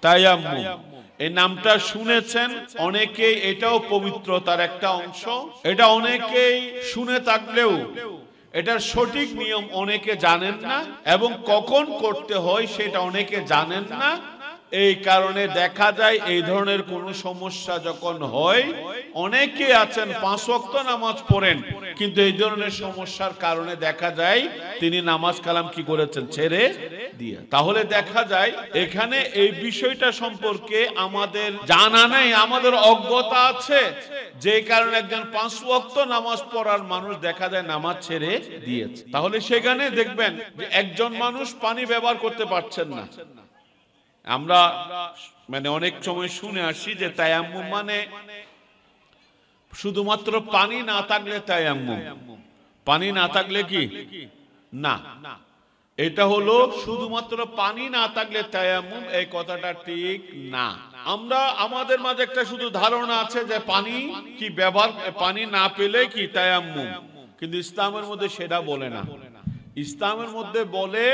তায়াম্মুম, এই নামটা শুনেছেন অনেকেই, এটাও পবিত্রতার একটা অংশ। এটা অনেকেই শুনে থাকলেও এটার সঠিক নিয়ম অনেকে জানেন না, এবং কখন করতে হয় সেটা অনেকে জানেন না। এই কারণে দেখা যায় এই ধরনের কোনো সমস্যা যখন হয়, অনেকে আছেন 5 ওয়াক্ত নামাজ পড়েন, কিন্তু এই ধরনের সমস্যার কারণে দেখা যায় তিনি নামাজ কালাম কি করেছেন, ছেড়ে দিয়ে। তাহলে দেখা যায় এখানে এই বিষয়টা সম্পর্কে আমাদের জানা নেই, আমাদের অজ্ঞতা আছে, যে কারণে একজন 5 ওয়াক্ত নামাজ পড়ার মানুষ দেখা যায় নামাজ ছেড়ে দিয়েছে। তাহলে সেখানে দেখবেন যে একজন মানুষ পানি ব্যবহার করতে পারছেন না। আমরা মানে অনেক সময় শুনে আসি যে তায়াম্মুম মানে শুধুমাত্র পানি না থাকলে তায়াম্মুম, পানি না থাকলে কি না, এটা হলো শুধুমাত্র পানি না থাকলে তায়াম্মুম, এই কথাটা ঠিক না। আমরা আমাদের মাঝে একটা শুধু ধারণা আছে যে পানি কি ব্যবহার, পানি না পেলে কি তায়াম্মুম, কিন্তু ইসলামের মধ্যে সেটা বলে না। ইসলামের মধ্যে বলে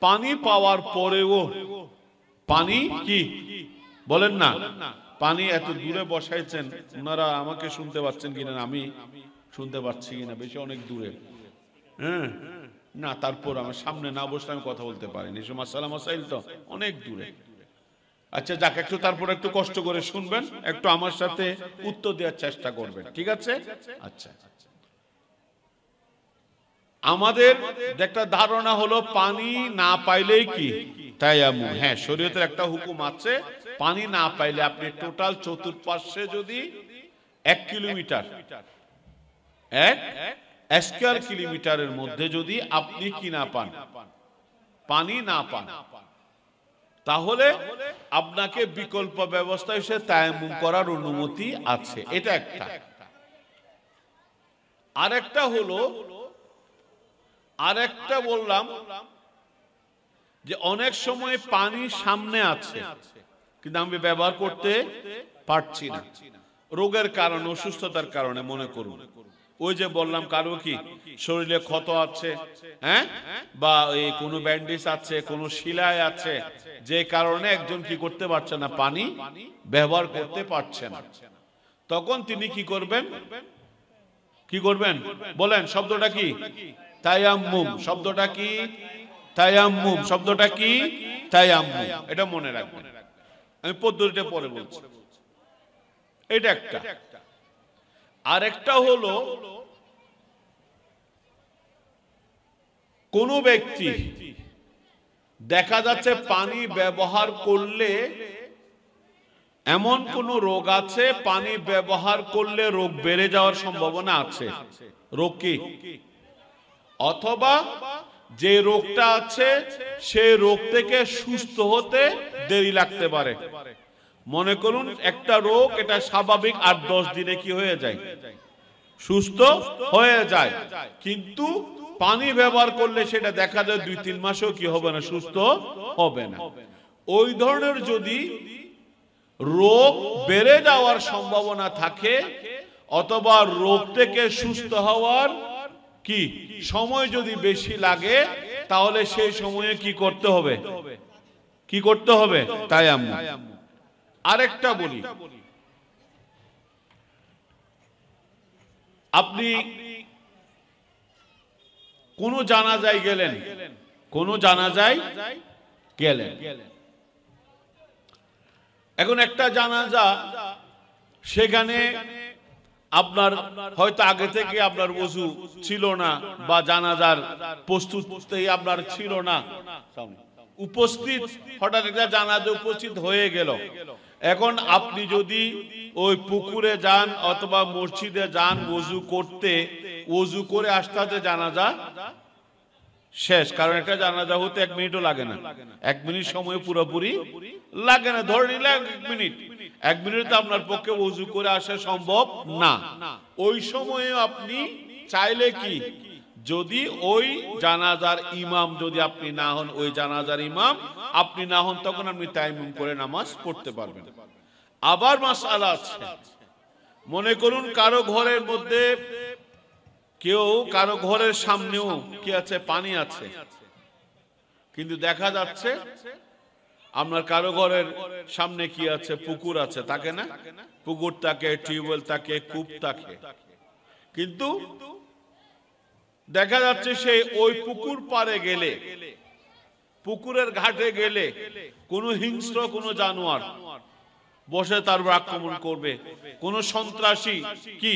পানি পাওয়ার পরেও, পানি কি বলেন না, পানি এত দূরে বসাইছেন, ওনারা আমাকে শুনতে পাচ্ছেন কিনা, আমি শুনতে পাচ্ছি কিনা, বেশি অনেক দূরে, হ্যাঁ না, তারপর আমার সামনে না বসলে আমি কথা বলতে পারিনি, মাসালা মাসাইল তো অনেক দূরে। আচ্ছা যাক, একটু তারপর একটু কষ্ট করে শুনবেন, একটু আমার সাথে উত্তর দেওয়ার চেষ্টা করবেন, ঠিক আছে? আচ্ছা, আমাদের একটা ধারণা হলো পানি না পাইলেই কি তায়াম্মুম। হ্যাঁ, শরীয়তের একটা হুকুম আছে, পানি না পাইলে আপনি টোটাল চতুর্পার্শ্বে যদি 1 কিলোমিটার, 1 স্কয়ার কিলোমিটারের মধ্যে যদি আপনি কি না পান, পানি না পান, তাহলে আপনাকে বিকল্প ব্যবস্থা হিসেবে তায়াম্মুম করার অনুমতি আছে। এটা একটা। আরেকটা হলো, আরেকটা বললাম যে অনেক সময় পানি সামনে আছে কিন্তু আমি ব্যবহার করতে পারছি না, রোগের কারণে, অসুস্থতার কারণে। মনে করুন ওই যে বললাম কারো কি শরীরে ক্ষত আছে, হ্যাঁ, বা এই কোনো ব্যান্ডেজ আছে, কোনো শিলাই আছে, যে কারণে একজন কি করতে পারছে না, পানি ব্যবহার করতে পারছে না। তখন তিনি কি করবেন, কি করবেন বলেন? শব্দটা কি? তায়াম্মুম। শব্দটা কি? তায়াম্মুম। শব্দটা কি? তায়াম্মুম। এটা মনে রাখবেন, আমি পদ্ধতিটা পরে বলছি। এটা একটা। আরেকটা হলো, কোন ব্যক্তি দেখা যাচ্ছে পানি ব্যবহার করলে এমন কোন রোগ আছে, পানি ব্যবহার করলে রোগ বেড়ে যাওয়ার সম্ভাবনা আছে। রোগ কি? অথবা যে রোগটা আছে সেই রোগ থেকে সুস্থ হতে দেরি লাগতে পারে। মনে করুন একটা রোগ, এটা স্বাভাবিক 8-10 দিনে কি হয়ে যায়, সুস্থ হয়ে যায়, কিন্তু পানি ব্যবহার করলে সেটা দেখা যায় 2-3 মাসেও কি হবে না, সুস্থ হবে না। ওই ধরনের যদি রোগ বেড়ে যাওয়ার সম্ভাবনা থাকে, অথবা রোগ থেকে সুস্থ হওয়ার কি সময় যদি বেশি লাগে, তাহলে সেই সময়ে কি করতে হবে, কি করতে হবে? তায়াম্মুম। আরেকটা বলি, আপনি কোন জানাজায় গেলেন, কোন জানাজায় গেলেন, এখন একটা জানাজা, সেখানে আপনার হয়তো আগে থেকে আপনার ওযু ছিল না, বা জানাজার প্রস্তুতি আপনার ছিল না, উপস্থিত হঠাৎ একটা জানাজা উপস্থিত হয়ে গেল। এখন আপনি যদি ওই পুকুরে যান অথবা মসজিদে যান ওযু করতে, ওযু করে আসতে জানাজা শেষ। কারণ একটা জানাজা হতে 1 মিনিটও লাগে না, 1 মিনিট সময় পুরোপুরি লাগে না, ধরে নিলে 1 মিনিট, 1 মিনিট তো আপনার পক্ষে ওযু করে আসা সম্ভব না। ওই সময়ে আপনি চাইলে কি, যদি ওই জানাজার ইমাম যদি আপনি না হন, ওই জানাজার ইমাম আপনি না হন, তখন আপনি তায়াম্মুম করে নামাজ পড়তে পারবেন। আবার মাসআলা আছে, মনে করুন কারো ঘরের মধ্যে, কেউ কারো ঘরের সামনেও কি আছে, পানি আছে, কিন্তু দেখা যাচ্ছে আপনার কারো ঘরের সামনে কি আছে? পুকুর আছে, থাকে না? পুকুর থাকে, টিউবওয়েল থাকে, কূপ থাকে, কিন্তু দেখা যাচ্ছে সেই ওই পুকুর পাড়ে গেলে, পুকুরের ঘাটে গেলে কোনো হিংস্র কোনো জানোয়ার বসে তার উপর আক্রমণ করবে, কোন সন্ত্রাসী কি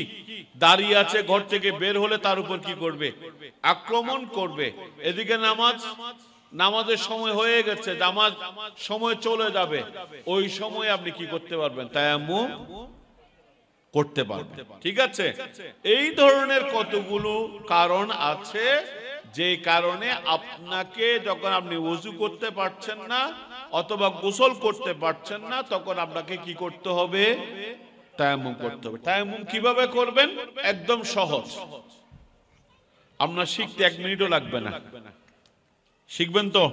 দাঁড়িয়ে আছে ঘর থেকে বের হলে তার উপর কি করবে? আক্রমণ করবে। এদিকে নামাজের সময় হয়ে গেছে, নামাজ সময় চলে যাবে, ওই সময় আপনি কি করতে পারবেন? তায়াম্মুম করতে পারবেন। ঠিক আছে, এই ধরনের কতগুলো কারণ আছে যে কারণে আপনাকে যখন আপনি ওযু করতে পারছেন না অথবা গোসল করতে পারছেন না, তখন আপনাকে কি করতে হবে? তায়াম্মুম করতে হবে। তায়াম্মুম কিভাবে করবেন? একদম সহজ, আপনার শিখতে 1 মিনিটও লাগবে না। শিখবেন তো?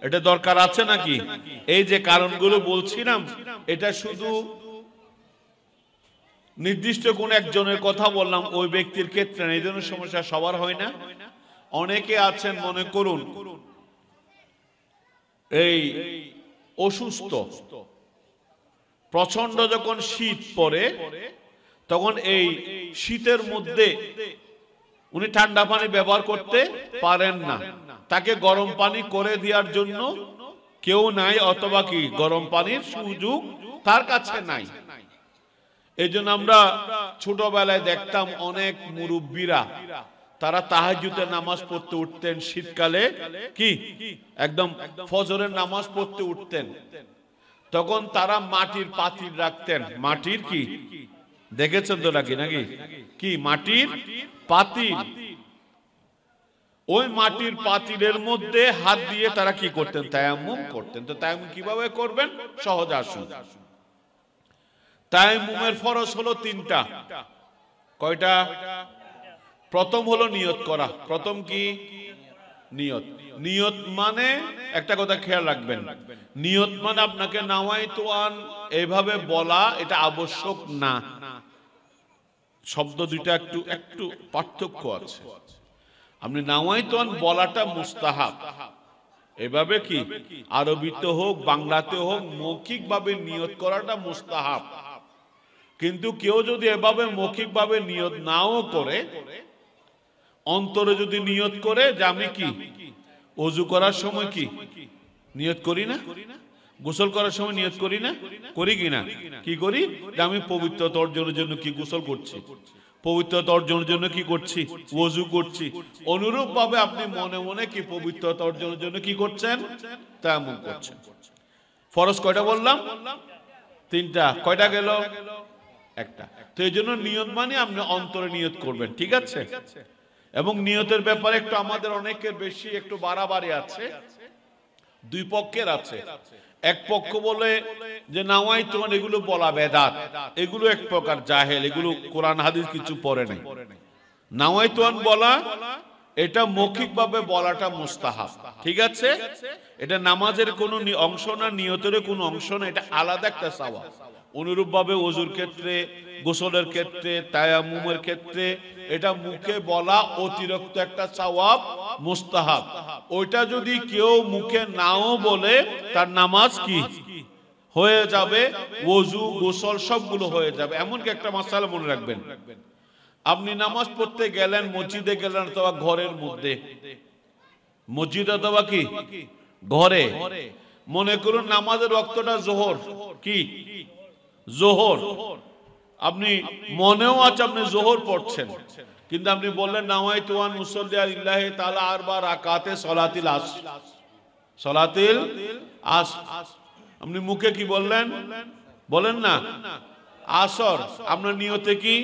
এটা দরকার আছে নাকি? এই যে কারণগুলো বলছিলাম, এটা শুধু নির্দিষ্ট কোন একজনের কথা বললাম, ওই ব্যক্তির ক্ষেত্রে এই ধরনের সমস্যা সবার হয় না। অনেকে আছেন, মনে করুন এই অসুস্থ, প্রচন্ড যখন শীত পড়ে তখন এই শীতের মধ্যে উনি ঠান্ডা পানি ব্যবহার করতে পারেন না, তাকে গরম পানি করে দেওয়ার জন্য কেউ নাই, অথবা কি গরম পানির সুযোগ তার কাছে নাই। এই জন্য আমরা ছোটবেলায় দেখতাম অনেক মুরব্বীরা তারা তাহাজ্জুদের নামাজ পড়তে উঠতেন শীতকালে, কি একদম ফজরের নামাজ পড়তে উঠতেন, তখন তারা মাটির পাতিল রাখতেন। মাটির কি দেখেছেন তো নাকি? কি মাটির পাতিল, ওই মাটির পাতিলের মধ্যে হাত দিয়ে তারা কি করতেন? তায়াম্মুম করতেন। তো তায়াম্মুম কিভাবে করবেন? সহজ, আসুন। তায়াম্মুমের ফরজ হলো 3টা। কয়টা? প্রথম হলো নিয়ত করা। প্রথম কি? নিয়ত। নিয়ত মানে একটা কথা খেয়াল রাখবেন, নিয়ত মানে আপনাকে নাওয়াইতু আন এইভাবে বলা এটা আবশ্যক না। শব্দ দুইটা একটু পার্থক্য আছে। আপনি নাওয়াইতু আন বলাটা মুস্তাহাব, এভাবে কি আরবিতে হোক বাংলাতে হোক মৌখিকভাবে নিয়ত করাটা মুস্তাহাব। কিন্তু কেউ যদি এভাবে মৌখিকভাবে নিয়ত নাও করে, অন্তরে যদি নিয়ত করে যে আমি কি ওযু করার সময় কি নিয়ত করি না, গোসল করার সময় নিয়ত করি না, করি কিনা? কি করি? যে আমি পবিত্রতা অর্জনের জন্য কি গোসল করছি, পবিত্রতা অর্জনের জন্য কি করছি? ওযু করছি। অনুরূপ ভাবে আপনি মনে মনে কি পবিত্রতা অর্জনের জন্য কি করছেন? তায়াম্মুম করছেন। ফরজ কয়টা বললাম? 3টা। কয়টা গেল? 1টা। তো এই জন্য নিয়ত মানে আপনি অন্তরে নিয়ত করবেন। ঠিক আছে? এবং নিয়তের ব্যাপারে একটু আমাদের অনেকের বেশি একটু বাড়াবাড়ি আছে, দুই পক্ষের আছে। এক পক্ষ বলে যে নাওয়াইতু আন এগুলো বলা বেদাত, এগুলো এক প্রকার জাহেল, এগুলো কোরআন হাদিস কিছু পড়ে নাই। নাওয়াইতু আন বলা এটা মৌখিকভাবে বলাটা মুস্তাহাব। ঠিক আছে? এটা নামাজের কোনো অংশ না, নিয়তের কোনো অংশ না, এটা আলাদা একটা সওয়াব। অনুরূপ ভাবে ওযুর ক্ষেত্রে, গোসলের ক্ষেত্রে, তায়াম্মুমের ক্ষেত্রে এটা মুখে বলা অতিরিক্ত একটা সওয়াব, মুস্তাহাব। ওইটা যদি কেউ মুখে নাও বলে তার নামাজ কি হয়ে যাবে, ওযু গোসল সবগুলো হয়ে যাবে। এমনকি একটা মাসালা মনে রাখবেন, আপনি নামাজ পড়তে গেলেন, মসজিদে গেলেন অথবা ঘরের মধ্যে, মসজিদ অথবা কি ঘরে, মনে করুন নামাজের ওয়াক্তটা জোহর, কি জোহর, আপনি মনেও আছে আপনি জোহর পড়ছেন, কিন্তু আপনি বললেন নাওয়াইতু আন উসাল্লি লিল্লাহি তাআলা আরবা রাকাতে সলাতিল আসর, সলাতিল আসর। আপনি মুখে কি বললেন? বলেন না আসর। আপনার নিয়তে কি?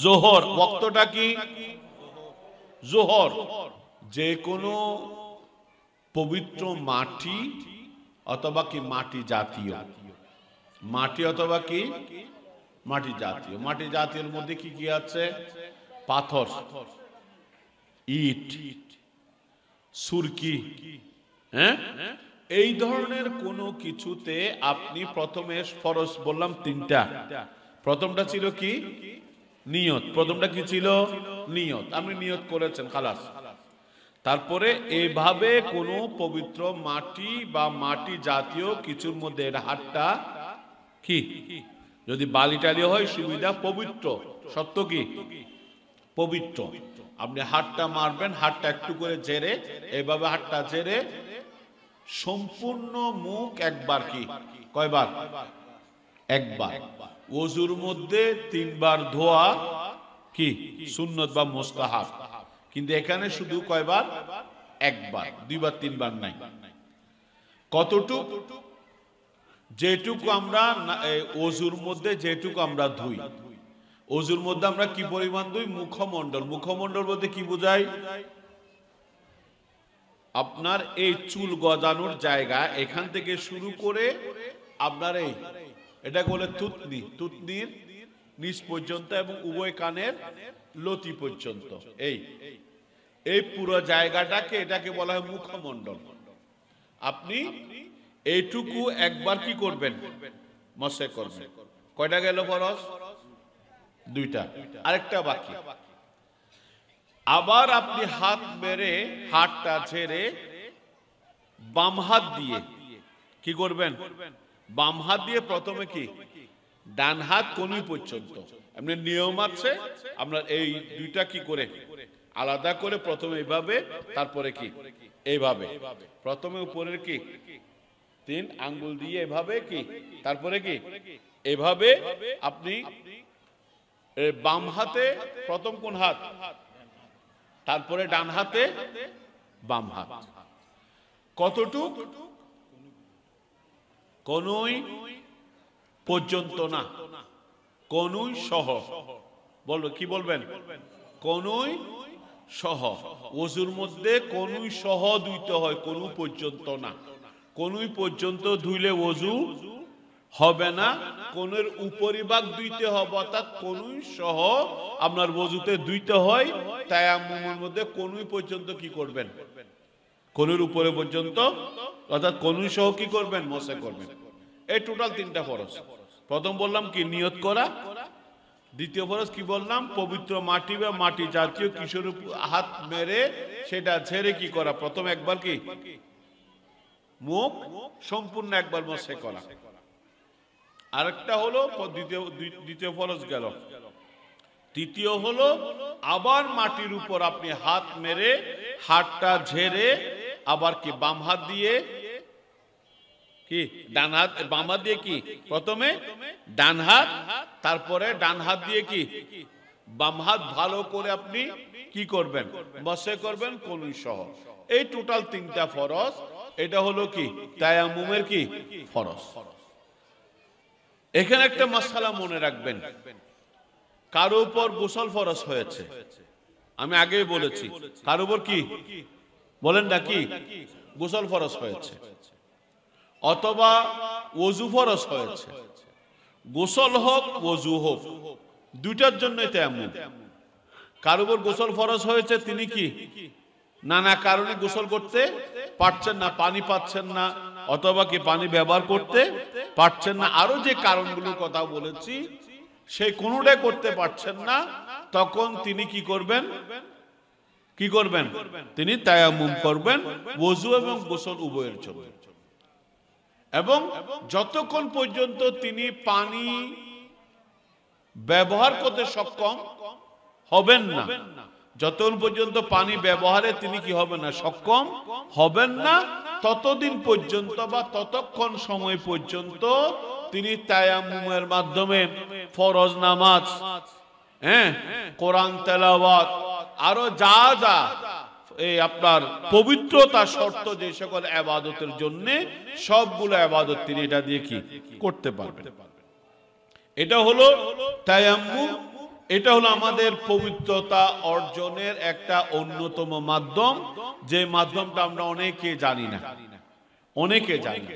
জোহর। ওয়াক্তটা কি? জোহর। যে কোনো পবিত্র মাটি অথবা কি মাটি জাতীয়, মাটি অথবা কি মাটি জাতীয়, মাটি জাতীয়ের মধ্যে কি কি আছে? পাথর, ইট, সুরকি, হ্যাঁ, এই ধরনের কোনো কিছুতে আপনি প্রথমে ফরজ বললাম 3টা। প্রথমটা ছিল কি? নিয়ত। প্রথমটা কি ছিল? নিয়ত। আপনি নিয়ত করেছেন, খালাস। তারপরে এইভাবে কোনো পবিত্র মাটি বা মাটি জাতীয় কিছুর মধ্যে এর হাতটা কি, যদি বালি টালি হয় সুবিধা, পবিত্র সত্য কি পবিত্র। আপনি হাতটা মারবেন, হাতটা একটু করে ঝেড়ে, এইভাবে হাতটা ঝেড়ে সম্পূর্ণ মুখ একবার কি, কয়বার, একবার। ওযুর মধ্যে 3 বার ধোয়া কি সুন্নত বা মুস্তাহাব, কিন্তু এখানে শুধু কয়বার, একবার, 2 বার 3 বার নাই। কতটুকু, যেটুকু আমরা ওযুর মধ্যে যেটুকু আমরা ধুই, ওযুর মধ্যে আমরা কি পরিমাণ ধুই, মুখমণ্ডল। মুখমণ্ডল বলতে কি বোঝায়, আপনার এই চুল গজানোর জায়গা, এখান থেকে শুরু করে আপনার এই এটা বলে থুতনি, থুতনির নিচ পর্যন্ত এবং উভয় কানের লতি পর্যন্ত, এই পুরো জায়গাটাকে, এটাকে বলা হয় মুখমণ্ডল। আপনি এইটুকু একবার কি করবেন, মসে করবেন। কয়টা গেল ফরজ, 2টা, আরেকটা বাকি। আবার আপনি হাত মেরে, হাতটা ছেড়ে বাম হাত দিয়ে কি করবেন, বাম হাত দিয়ে প্রথমে কি ডান হাত কনুই পর্যন্ত। এমনি নিয়ম আছে, আমরা এই 2টা কি করে আলাদা করে, প্রথমে এইভাবে, তারপরে কি এইভাবে, প্রথমে উপরের কি 3 আঙ্গুল দিয়ে এভাবে কি, তারপরে কি এভাবে। আপনি বাম হাতে প্রথম কোন হাত, তারপরে ডান হাতে বাম হাত। কতটুক, কনুই পর্যন্ত না, কনুই সহ। বলো কি বলবেন, কনুই সহ। ওযুর মধ্যে কনুই সহ ধুইতে হয়, কনু পর্যন্ত না। কনুই পর্যন্ত ধুইলে ওযু হবে না, কনুর উপরিভাগ ধুইতে হবে, অর্থাৎ কনুই সহ আপনার ওযুতে ধুইতে হয়। তায়াম্মুমের মধ্যে কনুই পর্যন্ত কি করবেন, কনুর উপরে পর্যন্ত, অর্থাৎ কনুই সহ কি করবেন, মসে করবেন। এই টোটাল 3টা ফরজ। প্রথম বললাম কি নিয়ত করা, দ্বিতীয় ফরজ কি বললাম, পবিত্র মাটি বা মাটি জাতীয় কিশোর হাত মেরে সেটা ছেড়ে কি করা, প্রথম একবার কি মুখ সম্পূর্ণ একবার মসে করা। আরেকটা হলো দ্বিতীয় ফরজ গেল। তৃতীয় হলো আবার মাটির উপর আপনি হাত মেরে, হাতটা ঝেড়ে আবার কি বাম হাত দিয়ে কি, ডান হাত, বাম হাত দিয়ে কি প্রথমে ডান হাত, তারপরে ডান হাত দিয়ে কি বাম হাত ভালো করে আপনি কি করবেন, মসে করবেন কনুই সহ। এই টোটাল 3টা ফরজ। এটা হলো কি তায়াম্মুমের কি ফরজ। এখানে একটা মাসআলা মনে রাখবেন, কারো উপর গোসল ফরজ হয়েছে, আমি আগেই বলেছি, কারো উপর কি বলেন না, কি গোসল ফরজ হয়েছে, অথবা ওযু ফরজ হয়েছে। গোসল হোক ওযু হোক, 2টার জন্যই তায়াম্মুম। কারো উপর গোসল ফরজ হয়েছে, তিনি কি নানা কারণে গোসল করতে পারছেন না, পানি পাচ্ছেন না, অথবা কি পানি ব্যবহার করতে পারছেন না, আরো যে কারণগুলোর কথা বলেছি, সেই কোনোটাই করতে পারছেন না, তখন তিনি কি করবেন, কি করবেন, তিনি তায়াম্মুম করবেন ওযু এবং গোসল উভয়ের জন্য। এবং যতক্ষণ পর্যন্ত তিনি পানি ব্যবহার করতে সক্ষম হবেন না, যতক্ষণ পর্যন্ত পানি ব্যবহারে তিনি কি হবেন না, সক্ষম হবেন না, ততদিন পর্যন্ত বা ততক্ষণ সময় পর্যন্ত তিনি তায়াম্মুমের মাধ্যমে ফরজ নামাজ, কোরআন তেলাওয়াত, আরো যা যা এই আপনার পবিত্রতা শর্ত যে সকল ইবাদতের জন্য, সবগুলো ইবাদত তিনি এটা দিয়ে কি করতে পারবেন। এটা হলো তায়াম্মুম। এটা হলো আমাদের পবিত্রতা অর্জনের একটা অন্যতম মাধ্যম, যে মাধ্যমটা আমরা অনেকে জানি না, অনেকে জানি।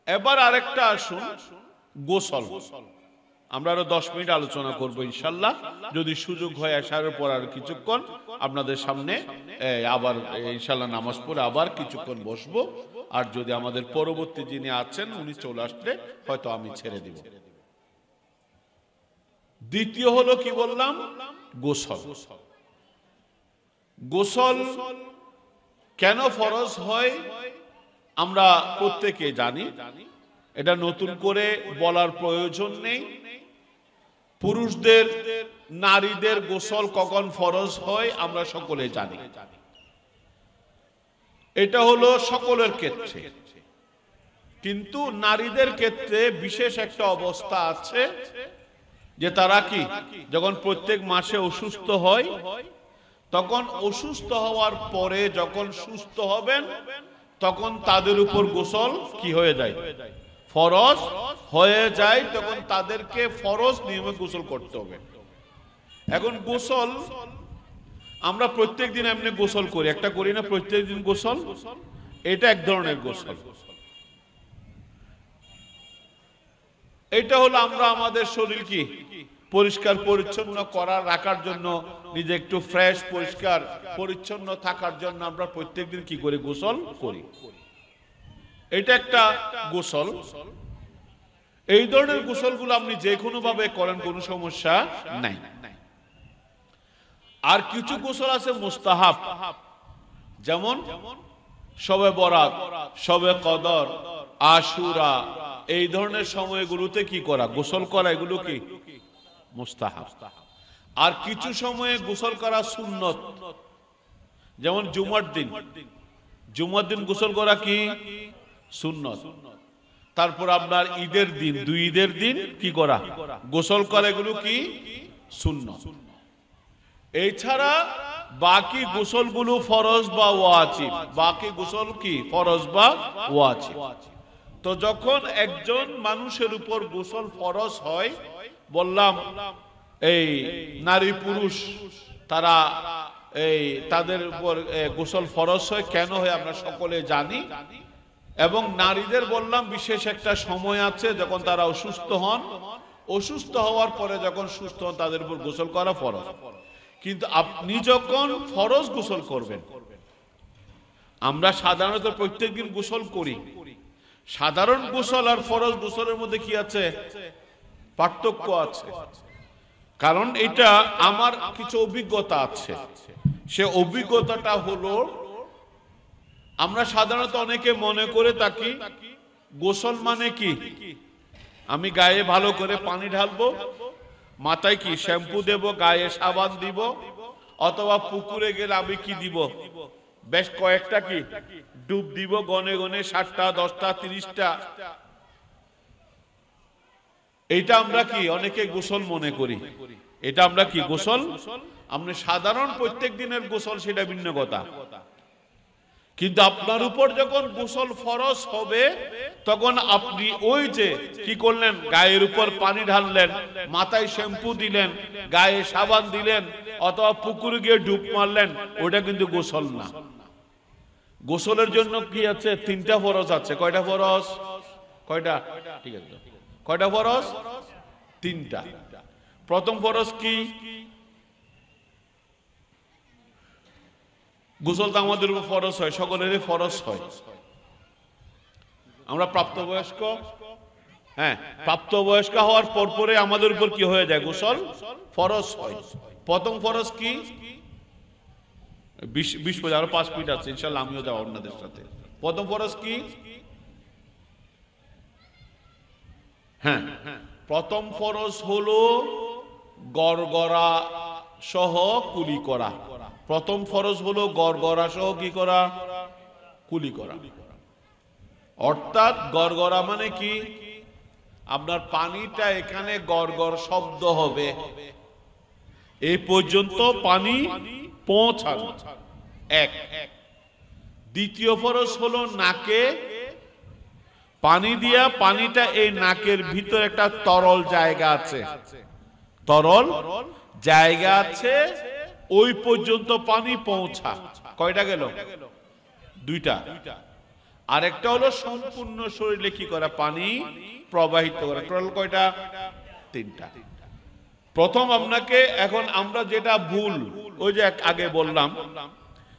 এবার আরেকটা আসুন, গোসল। আমরা আরো 10 মিনিট আলোচনা করবো ইনশাল্লাহ, যদি সুযোগ হয় আসার পর আর কিছুক্ষণ আপনাদের সামনে আবার ইনশাল্লাহ নামাজ পড়ে আবার কিছুক্ষণ বসবো। আর যদি আমাদের পরবর্তী যিনি আছেন উনি চলে আসলে হয়তো আমি ছেড়ে দিব। দ্বিতীয় হলো কি বললাম, গোসল। গোসল কেন ফরজ হয় আমরা প্রত্যেকে জানি, এটা নতুন করে বলার প্রয়োজন নেই। পুরুষদের নারীদের গোসল কখন ফরজ হয় আমরা সকলে জানি, এটা হলো সকলের ক্ষেত্রে। কিন্তু নারীদের ক্ষেত্রে বিশেষ একটা অবস্থা আছে যে তারা কি যখন প্রত্যেক মাসে অসুস্থ হয়, তখন অসুস্থ হওয়ার পরে যখন সুস্থ হবেন তখন তাদের উপর গোসল কি হয়ে যায়, ফরজ হয়ে যায়। তখন তাদেরকে ফরজ নিয়মে গোসল করতে হবে। এখন গোসল আমরা প্রত্যেক দিন এমনি গোসল করি, একটা করি না প্রত্যেক দিন গোসল, এটা এক ধরনের গোসল। এটা হলো আমরা আমাদের শরীর কি পরিষ্কার পরিচ্ছন্ন করার রাখার জন্য, নিজে একটু ফ্রেশ পরিষ্কার পরিচ্ছন্ন থাকার জন্য আমরা প্রত্যেকদিন কি করি, গোসল করি। এটা একটা গোসল। এই ধরনের গোসলগুলো আপনি যে কোনো ভাবে করেন, কোনো সমস্যা নাই। আর কিছু গোসল আছে মুস্তাহাব, যেমন শবে বরাত, শবে কদর, আশুরা, এই ধরনের সময়গুলোতে কি করা, গোসল করা, এগুলো কি মুস্তাহাব। আর কিছু সময়ে গোসল করা সুন্নত, যেমন জুমার দিন, জুমার দিন গোসল করা কি সুন্নত। তারপর আপনার ঈদের দিন, দুই ঈদের দিন কি করা, গোসল করা, এগুলো কি সুন্নত। এছাড়া বাকি গোসলগুলো ফরজ বা ওয়াজিব, বাকি গোসল কি ফরজ বা ওয়াজিব। তো যখন একজন মানুষের উপর গোসল ফরজ হয়, বললাম এই নারী পুরুষ তারা এই তাদের উপর গোসল ফরজ হয়, কেন হয় আমরা সকলে জানি। এবং নারীদের বললাম বিশেষ একটা সময় আছে যখন তারা অসুস্থ হন, অসুস্থ হওয়ার পরে যখন সুস্থ হন তাদের উপর গোসল করা ফরজ। কিন্তু আপনি যখন ফরজ গোসল করবেন, আমরা সাধারণত প্রত্যেকদিন গোসল করি, সাধারণ গোসল আর ফরজ গোসলের মধ্যে কি আছে, পার্থক্য আছে। কারণ এটা আমার কিছু অভিজ্ঞতা আছে। সে অভিজ্ঞতাটা হলো, আমরা সাধারণত অনেকে মনে করে থাকি গোসল মানে কি আমি গায়ে ভালো করে পানি ঢালবো, মাথায় কি শ্যাম্পু দেব, গায়ে সাবান দিব, অথবা পুকুরে গেলে আমি কি দিব, বেশ কয়েকটা কি ডুব দিব, গনে গনে 7টা 10টা 30টা। এটা আমরা কি অনেকে গোসল মনে করি, এটা আমরা কি গোসল। আপনি সাধারণ প্রত্যেক দিনের গোসল সেটা ভিন্ন কথা। কিন্তু আপনার উপর যখন গোসল ফরজ হবে তখন আপনি ওই যে কি করলেন, গায়ের উপর পানি ঢাললেন, মাথায় শ্যাম্পু দিলেন, গায়ে সাবান দিলেন, অথবা পুকুরে গিয়ে ডুব মারলেন, ওটা কিন্তু গোসল না। গোসলের জন্য কি আছে, 3টা ফরজ আছে। কয়টা ফরজ, কয়টা, ঠিক আছে, কয়টা ফরজ, 3টা। প্রথম ফরজ কি, গোসল তো আমাদের উপর ফরজ হয়, সকলেরই ফরজ হয়। আমরা প্রাপ্তবয়স্ক, হ্যাঁ প্রাপ্তবয়স্ক হওয়ার পরে আমাদের উপর কি হয়ে যায়, গোসল ফরজ হয়। প্রথম ফরজ কি, 20 পরে আরো 5 মিনিট আছে, ইনশাআল্লাহ আমিও যাবো আপনাদের সাথে। প্রথম ফরজ কি, হ্যাঁ প্রথম ফরজ হলো গড়গড়া সহ কুলি করা। প্রথম ফরজ হলো গড়গড়া সহ কি করা, কুলি করা। অর্থাৎ গড়গড়া মানে কি, আপনার পানিটা এখানে গড়গড় শব্দ হবে, এই পর্যন্ত পানি পৌঁছানো, এক। দ্বিতীয় ফরজ হলো নাকে পানি দিয়া, পানিটা এই নাকের ভিতর একটা তরল জায়গা আছে, তরল জায়গা আছে, ওই পর্যন্ত পানি পৌঁছা। কয়টা গেল, 2টা। আরেকটা হলো সম্পূর্ণ শরীরে কি করা, পানি প্রবাহিত করা। টোটাল কয়টা, 3টা। প্রথম আপনাকে, এখন আমরা যেটা ভুল, ওই যে আগে বললাম,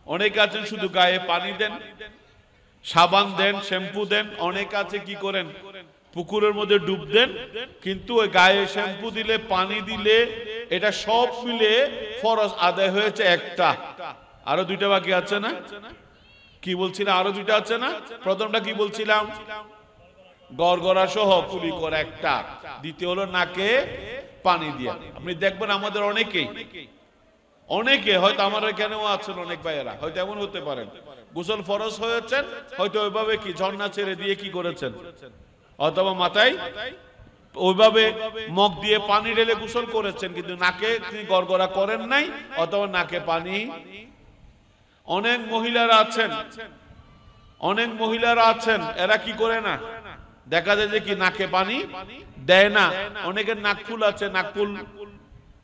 অনেকে আছেন শুধু গায়ে পানি দেন, সাবান দেন, শ্যাম্পু দেন, অনেক আছে কি করেন পুকুরের মধ্যে ডুব দেন, কিন্তু ওই গায়ে শ্যাম্পু দিলে, পানি দিলে, এটা সব মিলে ফরজ আদায় হয়েছে একটা, আরো 2টা বাকি আছে না। কি বলছিলাম, আরো দুইটা আছে না? প্রথমটা কি বলছিলাম? গড়গড়া সহ কুলি করা একটা, দ্বিতীয় হলো নাকে পানি দিয়া। আপনি দেখবেন আমাদের অনেকে হয়তো আমার এখানেও আছেন অনেক ভাইয়েরা, হয়তো এমন হতে পারেন গোসল ফরজ হয়েছেন, হয়তো ওইভাবে কি ঝর্ণা ছেড়ে দিয়ে কি করেছেন, অথবা মাথায় ওইভাবে মগ দিয়ে পানি ঢেলে গোসল করেছেন, কিন্তু নাকে তিনি গড়গড়া করেন নাই, অথবা নাকে পানি। অনেক মহিলারা আছেন এরা কি করে না, দেখা যায় যে কি নাকে পানি দেয় না। অনেকের নাকফুল আছে, নাকফুল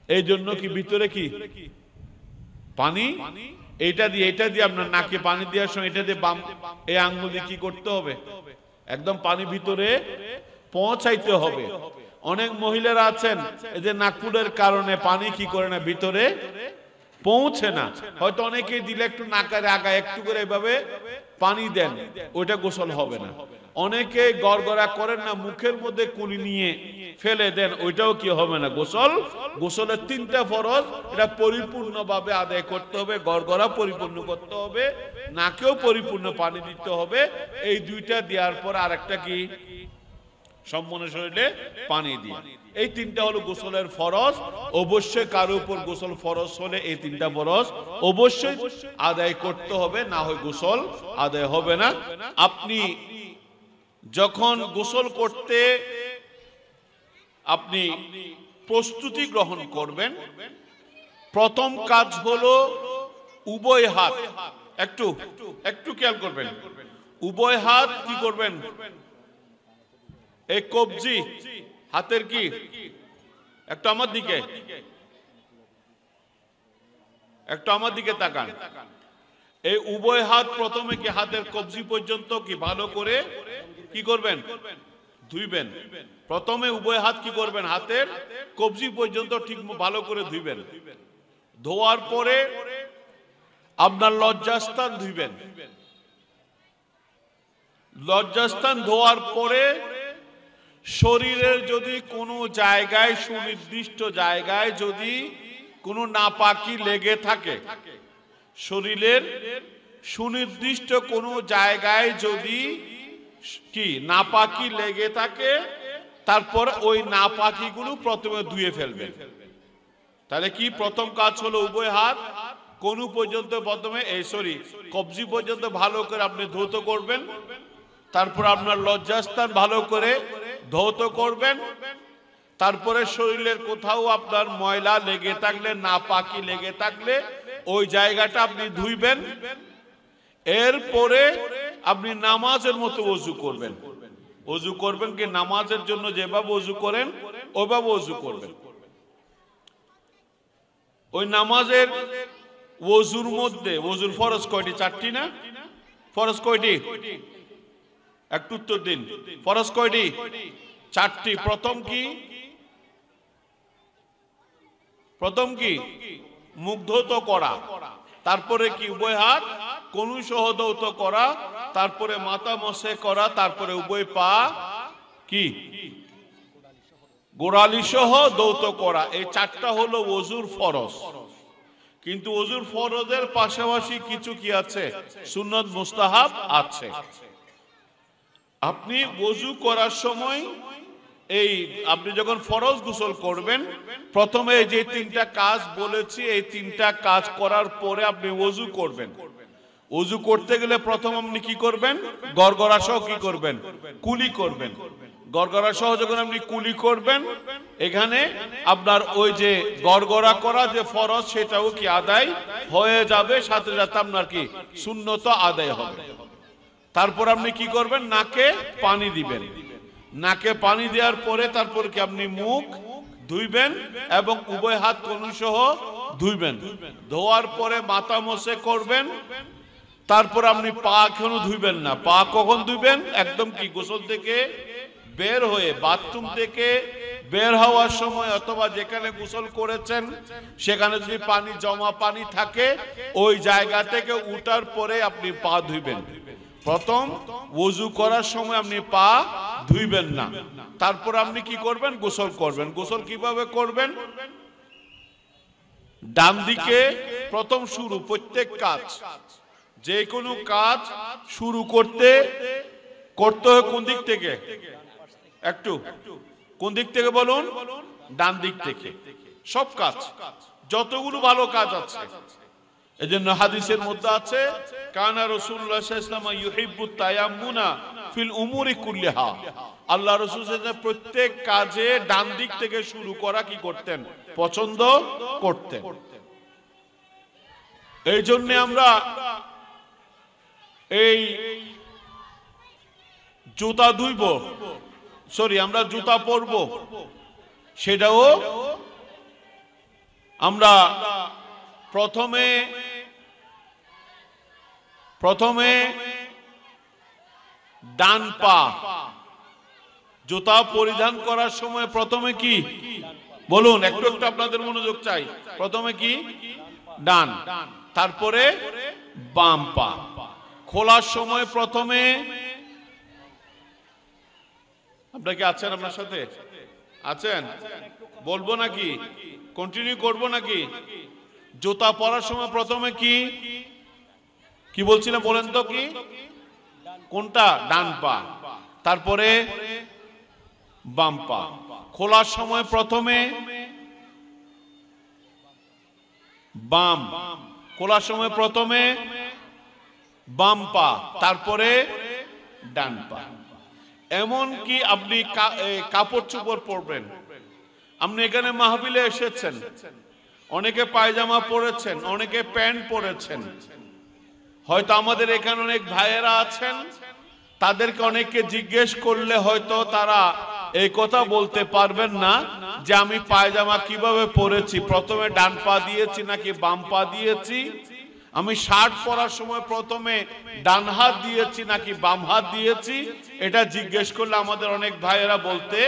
এই জন্য কি ভিতরে কি পানি, এটা দিয়ে আপনার নাকে পানি দেওয়ার সময় এটা দিয়ে বাম এই আঙ্গুল দিয়ে কি করতে হবে, একদম পানি ভিতরে পৌঁছাইতে হবে। অনেক মহিলারা আছেন এই যে নাকফুলের কারণে পানি কি করে না, ভিতরে পৌঁছে না। হয়তো অনেকেই দিলে একটু নাকের আগায় একটু করে এভাবে পানি দেন, ওইটা গোসল হবে না। অনেকে গড়গড়া করেন না, মুখের মধ্যে কুলি নিয়ে ফেলে দেন, ওইটাও কি হবে না গোসলের তিনটা ফরজ, এটা পরিপূর্ণভাবে আদায় করতে হবে। গড়গড়া পরিপূর্ণ করতে হবে, নাকেও পরিপূর্ণ পানি দিতে হবে। এই দুইটা দেওয়ার পর আরেকটা কি, সম্পূর্ণ শরীরে পানি দিয়ে। এই তিনটা হলো গোসলের ফরজ। অবশ্যই কারো উপর গোসল ফরজ হলে এই তিনটা ফরজ অবশ্যই আদায় করতে হবে, না হয় গোসল আদায় হবে না। আপনি যখন গোসল করতে আপনি প্রস্তুতি গ্রহণ করবেন, প্রথম কাজ হলো উভয় হাত, একটু খেয়াল করবেন, উভয় হাত কি করবেন, এই কবজি হাতের কি একটু আমার দিকে তাকান। এই উভয় হাত প্রথমে কি হাতের কবজি পর্যন্ত কি ভালো করে কি করবেন, ধুইবেন। প্রথমে উভয় হাত কি করবেন, হাতের কবজি পর্যন্ত ঠিক ভালো করে ধুইবেন। ধোয়ার পরে আপনার লজ্জাস্থান ধুইবেন। লজ্জাস্থান ধোয়ার পরে শরীরের যদি কোনো জায়গায়, সুনির্দিষ্ট জায়গায় যদি কোনো নাপাকি লেগে থাকে, শরীরের সুনির্দিষ্ট কোনো জায়গায় যদি কি নাপাকি লেগে থাকে, তারপর ওই নাপাকিগুলো প্রথমে ধুয়ে ফেলবেন। তাহলে কি প্রথম কাজ হলো উভয় হাত কোনু পর্যন্ত প্রথমে কবজি পর্যন্ত ভালো করে আপনি ধৌত করবেন। তারপর আপনার লজ্জাস্থান ভালো করে ধৌত করবেন। তারপরে শরীরের কোথাও আপনার ময়লা লেগে থাকলে, নাপাকি লেগে থাকলে ওই জায়গাটা আপনি ধুইবেন। এরপরে আপনি নামাজের মতো ওযু করবেন। ওযু করবেন কি নামাজের জন্য যেভাবে ওযু করেন ওইভাবে ওযু করবেন। ওই নামাজের ওযুর মধ্যে, ওযুর ফরজ কয়টি? 4টি না? ফরজ কয়টি? একটু উত্তর দিন। ফরজ কয়টি? 4টি। প্রথম কি মুখ ধৌত করা, তারপরে কি উভয় হাত কনু সহ ধৌত করা, তারপরে মাথা মসে করা, তারপরে উভয় পা কি গোড়ালি সহ ধৌত করা। এই 4টা হলো ওযুর ফরজ। কিন্তু ওযুর ফরজের পাশাপাশি কিছু কি আছে? সুন্নত মুস্তাহাব আছে। আপনি ওযু করার সময় আপনি যখন ফরজ গোসল করবেন, প্রথমে যে 3টা কাজ বলেছি, এই 3টা কাজ করার পরে আপনি ওযু করবেন। ওযু করতে গেলে প্রথম আপনি কি করবেন? গড়গড়া সহ কি করবেন? কুলি করবেন। গড়গড়া সহ যখন আপনি কুলি করবেন, এখানে আপনার ওই যে গড়গড়া করা যে ফরজ সেটাও কি আদায় হয়ে যাবে, সাথে সাথে আপনার কি সুন্নত আদায় হবে। তারপর আপনি কি করবেন? নাকে পানি দিবেন। নাকে পানি দেওয়ার পরে তারপর কি আপনি মুখ ধুইবেন এবং উভয় হাত কনু সহ ধুইবেন। ধোয়ার পরে মাথা মসে করবেন। তারপর আপনি পা এখনো ধুইবেন না। পা কখন ধুইবেন? একদম কি গোসল থেকে বের হয়ে, বাথরুম থেকে বের হওয়ার সময়, অথবা যেখানে গোসল করেছেন সেখানে যদি পানি জমা পানি থাকে, ওই জায়গা থেকে উঠার পরে আপনি পা ধুইবেন। প্রথম ওযু করার সময় আপনি পা ধুইবেন না। তারপর আপনি কি করবেন? গোসল করবেন। গোসল কিভাবে করবেন? ডান দিকে প্রথম শুরু, প্রত্যেক কাজ যে কোনো কাজ শুরু করতে হয় কোন দিক থেকে? একটু কোন দিক থেকে বলুন? ডান দিক থেকে। সব কাজ, যতগুলো ভালো কাজ আছে। এজন্য হাদিসের মধ্যে আছে কানা রাসূলুল্লাহ সাল্লাল্লাহু আলাইহি ওয়াসাল্লাম ইউহিব্বুত তায়াম্মুনা ফিল উমুরি কুল্লিহা। আল্লাহ রাসূল সাল্লাল্লাহু প্রত্যেক কাজে ডান দিক থেকে শুরু করা কি করতেন? পছন্দ করতেন। এই জন্য আমরা এই জুতা ধুইব, আমরা জুতা পরব, সেটাও আমরা প্রথমে ডান পা জুতা পরিধান করার সময় প্রথমে কি বলুন? একটু একটু আপনাদের মনোযোগ চাই। প্রথমে কি? ডান, তারপরে বাম পা। খোলার সময় প্রথমে, আপনারা কি আছেন? আপনার সাথে আছেন? বলবো নাকি? কন্টিনিউ করবো নাকি? জুতা পরার সময় প্রথমে কি কি বলছিলাম বলেন তো? কি কোনটা? ডান পা, তারপরে বাম পা। খোলার সময় প্রথমে বাম, খোলার সময় প্রথমে বাম পা, তারপরে ডান পা। এমন কি আপনি কাপড় চোপড় পরবেন, আপনি এখানে মাহফিলে এসেছেন, অনেকে পায়জামা পরেছেন, অনেকে প্যান্ট পরেছেন। হয়তো আমাদের এখানে অনেক ভাইয়েরা আছেন, তাদেরকে অনেককে জিজ্ঞেস করলে হয়তো তারা এই কথা বলতে পারবেন না যে আমি পায়জামা কিভাবে পরেছি, প্রথমে ডান পা দিয়েছি নাকি বাম পা দিয়েছি, আমি শার্ট পরার সময় প্রথমে ডান হাত দিয়েছি নাকি বাম হাত দিয়েছি। এটা জিজ্ঞেস করলে আমাদের অনেক ভাইয়েরা বলতে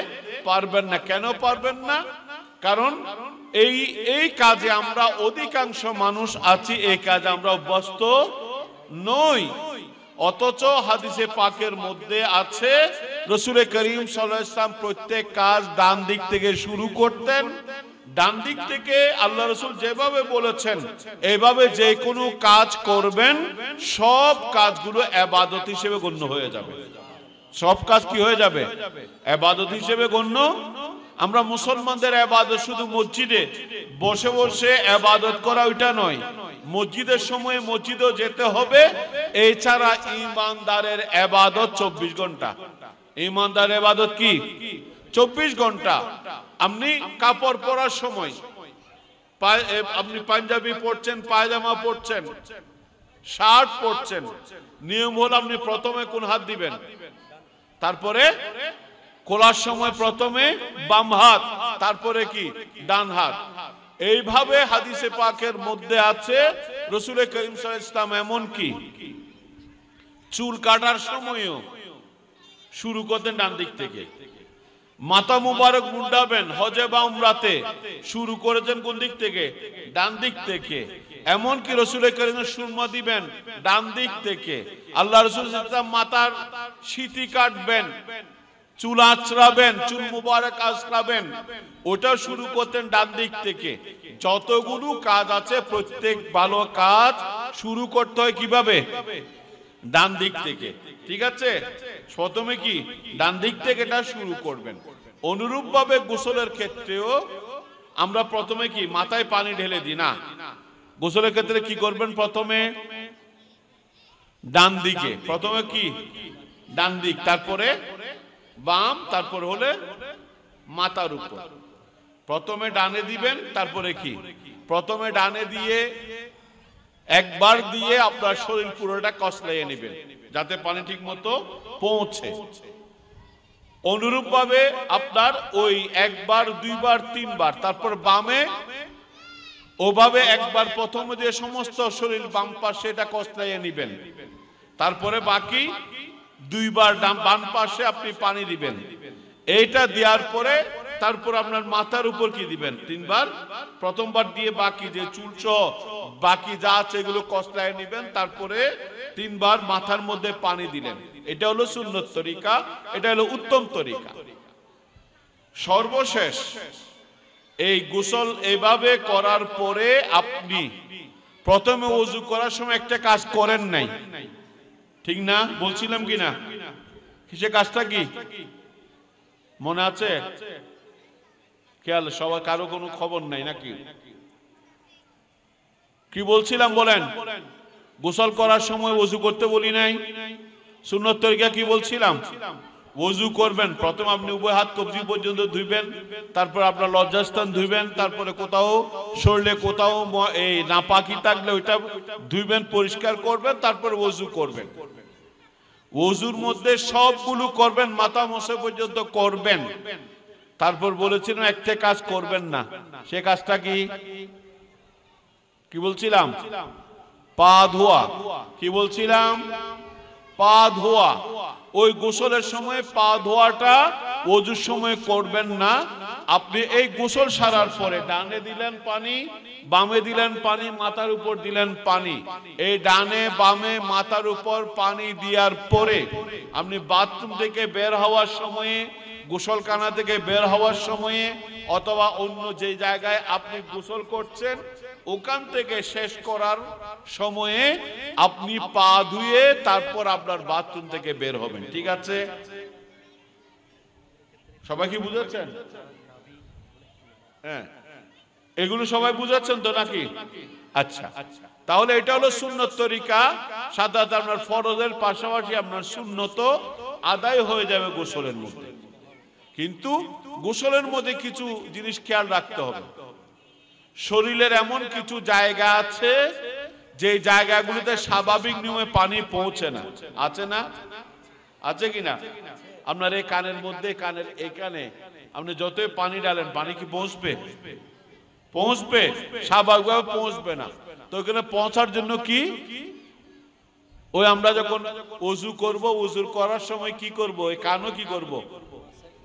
পারবেন না। কেন পারবেন না? কারণ এই কাজে আমরা অধিকাংশ মানুষ আছি, এই কাজে আমরা অভ্যস্ত নই। অথচ হাদিসে পাকের মধ্যে আছে রাসূল করিম সাল্লাল্লাহু আলাইহি ওয়াসাল্লাম প্রত্যেক কাজ ডান দিক থেকে শুরু করতেন। ডান দিক থেকে আল্লাহ রাসূল যেভাবে বলেছেন এইভাবে যে কোনো কাজ করবেন, সব কাজগুলো ইবাদত হিসেবে গণ্য হয়ে যাবে। সব কাজ কি হয়ে যাবে? ইবাদত হিসেবে গণ্য। আমরা মুসলমানদের ইবাদত শুধু মসজিদে বসে বসে ইবাদত করা ওইটা নয়, মসজিদের সময় মসজিদেও যেতে হবে। এছাড়া ঈমানদারের ইবাদত 24 ঘন্টা। ঈমানদারের ইবাদত কি? 24 ঘন্টা। আপনি কাপড় পরার সময় আপনি পাঞ্জাবি পরছেন, পায়জামা পরছেন, শার্ট পরছেন, নিয়ম হলো আপনি প্রথমে কোন হাত দিবেন? তারপরে খোলার সময় প্রথমে বাম হাত, তারপরে কি? ডান হাত। এইভাবে হাদিসে পাকের মধ্যে আছে রাসূল করিম সাল্লাল্লাহু আলাইহি ওয়াসাল্লাম এমন কি চুল কাটার সময়ও শুরু করতেন ডান দিক থেকে। মাথা মুবারক মুন্ডাবেন হজে বা উমরাতে, শুরু করেছেন কোন দিক থেকে? ডান দিক থেকে। এমন কি রাসূল করিমের সুরমা দিবেন ডান দিক থেকে। আল্লাহ রাসূল সাল্লাল্লাহু আলাইহি ওয়াসাল্লাম মাথার সিঁথি কাটবেন, চুল আঁচড়াবেন, চুল মুবারক আঁচড়াবেন, ওটা শুরু করতেন ডান দিক থেকে। যতগুলো কাজ আছে প্রত্যেক ভালো কাজ শুরু করতে হয় কিভাবে? ডান দিক থেকে। ঠিক আছে? প্রথমে কি? ডান দিক থেকে এটা শুরু করবেন। অনুরূপ ভাবে গোসলের ক্ষেত্রেও আমরা প্রথমে কি? মাথায় পানি ঢেলে দিই না। গোসলের ক্ষেত্রে কি করবেন? প্রথমে ডান দিকে, প্রথমে কি? ডান দিক, তারপরে বাম, তারপরে হলে মাথার উপর। প্রথমে ডানে দিবেন, তারপরে কি? প্রথমে ডানে দিয়ে একবার দিয়ে আপনার শরীর পুরোটা কসলাইয়ে নেবেন যাতে পানি ঠিক মতো পৌঁছে। অনুরূপ ভাবে আপনার ওই একবার, দুইবার, তিনবার, তারপর বামে ওভাবে একবার প্রথমে দিয়ে সমস্ত শরীর বাম পাশে এটা কসলাইয়ে নেবেন। তারপরে বাকি দুইবার বাম পাশে আপনি পানি দিবেন। এইটা দেওয়ার পরে তারপর আপনার মাথার উপর কি দিবেন? তিনবার। প্রথমবার দিয়ে বাকি যে চুল সহ বাকি যা আছে এগুলো কসলায় নেবেন, তারপরে তিনবার মাথার মধ্যে পানি দিলেন। এটা হলো সুন্নত তরিকা, এটা হলো উত্তম তরিকা। সর্বশেষ এই গোসল এইভাবে করার পরে আপনি প্রথমে ওযু করার সময় একটা কাজ করেন নাই, ঠিক না? বলছিলাম কি না? সে কাজটা কি মনে আছে? খেয়াল, সবার কারো কোনো খবর নাই নাকি? কি বলছিলাম বলেন? গোসল করার সময় ওযু করতে বলি নাই? সুন্নত তরিকা কি বলছিলাম? ওযু করবেন, প্রথম আপনি উভয় হাত কবজি পর্যন্ত ধুইবেন, তারপর আপনার লজ্জাস্থান ধুইবেন, তারপরে কোথাও শরীরে কোথাও এই নাপাকি থাকলে ওইটা ধুইবেন, পরিষ্কার করবেন, তারপরে ওযু করবেন। ওযুর মধ্যে সবগুলো করবেন, মাথা মোছা পর্যন্ত করবেন। তারপর বলেছিলাম একটা কাজ করবেন না, সে কাজটা কি? কি বলছিলাম? পা ধোয়া। কি বলছিলাম? পা ধোয়া। ওই গোসলের সময় পা ধোয়াটা ওযুর সময় করবেন না। আপনি এই গোসল সারার পরে ডানে দিলেন পানি, বামে দিলেন পানি, মাথার উপর দিলেন পানি। এই ডানে বামে মাথার উপর পানি দেওয়ার পরে আপনি বাথরুম থেকে বের হওয়ার সময়ে, গোসলখানা থেকে বের হওয়ার সময়ে, অথবা অন্য যে জায়গায় আপনি গোসল করছেন ওখান থেকে শেষ করার সময়ে আপনি পা ধুয়ে তারপর আপনার বাথরুম থেকে বের হবেন। ঠিক আছে? সবাই কি বুঝাচ্ছেন? হ্যাঁ, এগুলো সবাই বুঝাচ্ছেন তো নাকি? আচ্ছা, তাহলে এটা হলো সুন্নত তরিকা। সাধারণত আপনার ফরজের পাশাপাশি আপনার সুন্নত আদায় হয়ে যাবে গোসলের মধ্যে। কিন্তু গোসলের মধ্যে কিছু জিনিস খেয়াল রাখতে হবে। শরীরের এমন কিছু জায়গা আছে যে জায়গাগুলোতে স্বাভাবিক নিয়মে পানি পৌঁছে না। আছে না? আছে কিনা? আপনার এই কানের মধ্যে, কানের এখানে আপনি যতই পানি ডালেন, পানি কি পৌঁছবে? পৌঁছবে? স্বাভাবিকভাবে পৌঁছবে না। তো এখানে পৌঁছার জন্য কি, ওই আমরা যখন ওযু করব, ওযু করার সময় কি করব? এই কানও কি করব?